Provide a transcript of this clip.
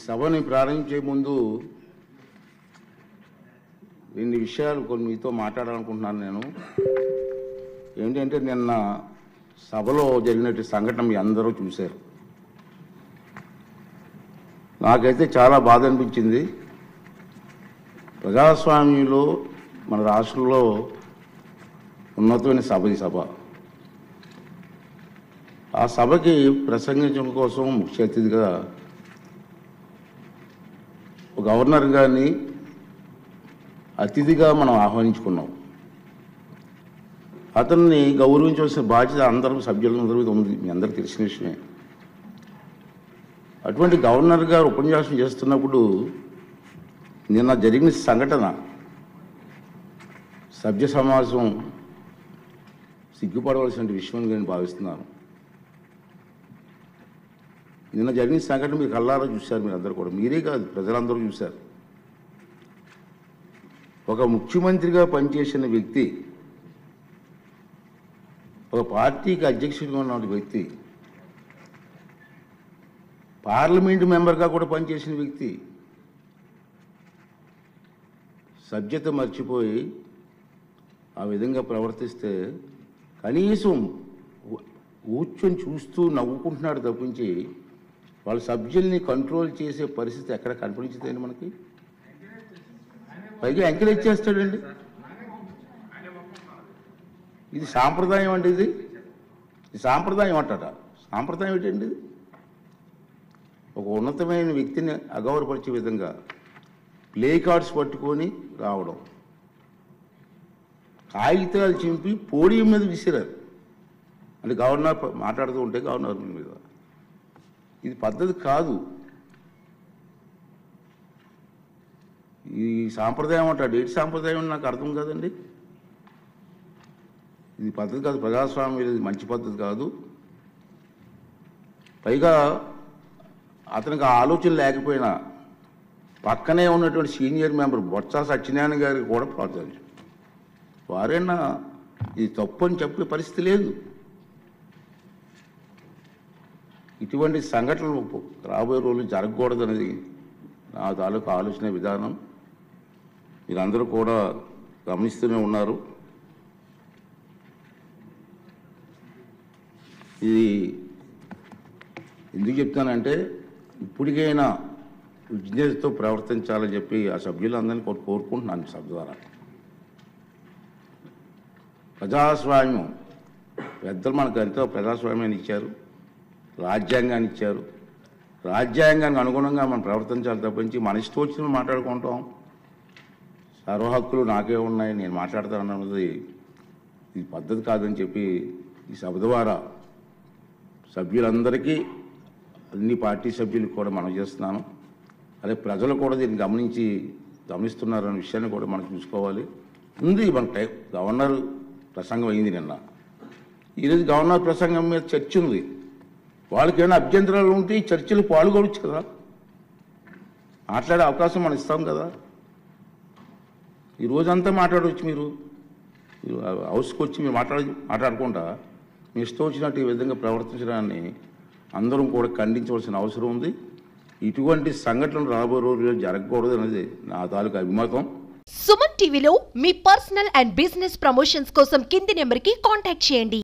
సభని ప్రారంభించే ముందు రెండు విషయాలు కొన్ని మీతో మాట్లాడాలనుకుంటున్నాను. నేను ఏంటంటే నిన్న సభలో జరిగినట్టు సంఘటన మీ అందరూ చూశారు. నాకైతే చాలా బాధ అనిపించింది. ప్రజాస్వామ్యంలో మన రాష్ట్రంలో ఉన్నతమైన సభ ఈ సభ. ఆ సభకి ప్రసంగించడం కోసం ముఖ్య అతిథిగా గవర్నర్ గారిని అతిథిగా మనం ఆహ్వానించుకున్నాం. అతన్ని గౌరవించవలసిన బాధ్యత అందరూ సభ్యులందరూ ఉంది, మీ అందరికీ తెలిసిన విషయమే. అటువంటి గవర్నర్ గారు ఉపన్యాసం చేస్తున్నప్పుడు నిన్న జరిగిన సంఘటన సభ్య సమాజం సిగ్గుపడవలసిన విషయం నేను భావిస్తున్నాను. నిన్న జరిగిన సంఘటన మీరు కళ్ళారా చూశారు, మీరు అందరూ కూడా, మీరే కాదు ప్రజలందరూ చూశారు. ఒక ముఖ్యమంత్రిగా పనిచేసిన వ్యక్తి, ఒక పార్టీకి అధ్యక్షుడిగా ఉన్న వ్యక్తి, పార్లమెంటు మెంబర్గా కూడా పనిచేసిన వ్యక్తి సభ్యత మర్చిపోయి ఆ విధంగా ప్రవర్తిస్తే కనీసం కూర్చొని చూస్తూ నవ్వుకుంటున్నాడు తప్పించి వాళ్ళ సభ్యుల్ని కంట్రోల్ చేసే పరిస్థితి ఎక్కడ కనిపించదండి మనకి. పైగా ఎంకరేజ్ చేస్తాడండి. ఇది సాంప్రదాయం అండి. ఇది సాంప్రదాయం అంటారా? సాంప్రదాయం ఏంటండి? ఇది ఒక ఉన్నతమైన వ్యక్తిని అగౌరవపరిచే విధంగా ప్లే కార్డ్స్ పట్టుకొని రావడం, కాగితాలు చింపి పోడియం మీద విసిరారు. అంటే గవర్నర్ మాట్లాడుతూ ఉంటే గవర్నర్ మీద, ఇది పద్ధతి కాదు. ఈ సాంప్రదాయం అంటాడు. ఏంటి సాంప్రదాయం నాకు అర్థం కాదండి. ఇది పద్ధతి కాదు, ప్రజాస్వామ్యం ఇది మంచి పద్ధతి కాదు. పైగా అతనికి ఆలోచన లేకపోయినా పక్కనే ఉన్నటువంటి సీనియర్ మెంబర్ బొత్స సత్యనారాయణ గారికి కూడా ప్రోత్సహించారు. వారైనా ఇది తప్పు అని చెప్పే పరిస్థితి లేదు. ఇటువంటి సంఘటనలు రాబోయే రోజులు జరగకూడదనేది నా తాలూకు ఆలోచన విధానం. మీరందరూ కూడా గమనిస్తూనే ఉన్నారు. ఇది ఎందుకు చెప్తానంటే ఇప్పటికైనా విజ్ఞతతో ప్రవర్తించాలని చెప్పి ఆ సభ్యులందరినీ కోరుకుంటున్నాను. సభ ద్వారా ప్రజాస్వామ్యం పెద్దలు మనకు ఎంతో ప్రజాస్వామ్యాన్ని ఇచ్చారు, రాజ్యాంగాన్ని ఇచ్చారు. రాజ్యాంగానికి అనుగుణంగా మనం ప్రవర్తించాలి తప్పించి మన ఇష్టం వచ్చిన మాట్లాడుకుంటాం. సర్వ హక్కులు నాకే ఉన్నాయి, నేను మాట్లాడతాను అన్నది ఇది పద్ధతి కాదని చెప్పి ఈ సభ ద్వారా సభ్యులందరికీ, అన్ని పార్టీ సభ్యులకు కూడా మనం చేస్తున్నాను. అదే ప్రజలు కూడా దీన్ని గమనిస్తున్నారనే విషయాన్ని కూడా మనం చూసుకోవాలి. ఉంది మన టైం. గవర్నర్ ప్రసంగం అయింది నిన్న. ఈరోజు గవర్నర్ ప్రసంగం మీద చర్చ ఉంది. వాళ్ళకి ఏమైనా అభ్యంతరాలు ఉంటే ఈ చర్చలు పాల్గొనవచ్చు కదా, మాట్లాడే అవకాశం మనం ఇస్తాం కదా. ఈ రోజంతా మాట్లాడవచ్చు. మీరు హౌస్కి వచ్చి మీరు మాట్లాడకుండా మీ ఇష్టం వచ్చినట్టు ఈ విధంగా ప్రవర్తించడాన్ని అందరం కూడా ఖండించవలసిన అవసరం ఉంది. ఇటువంటి సంఘటనలు రాబోయే రోజుల్లో జరగకూడదు అనేది నా తాలూకు అభిమతం. సుమన్ టీవీలో మీ పర్సనల్ అండ్ బిజినెస్ ప్రమోషన్స్ కోసం కింది నెంబర్కి కాంటాక్ట్ చేయండి.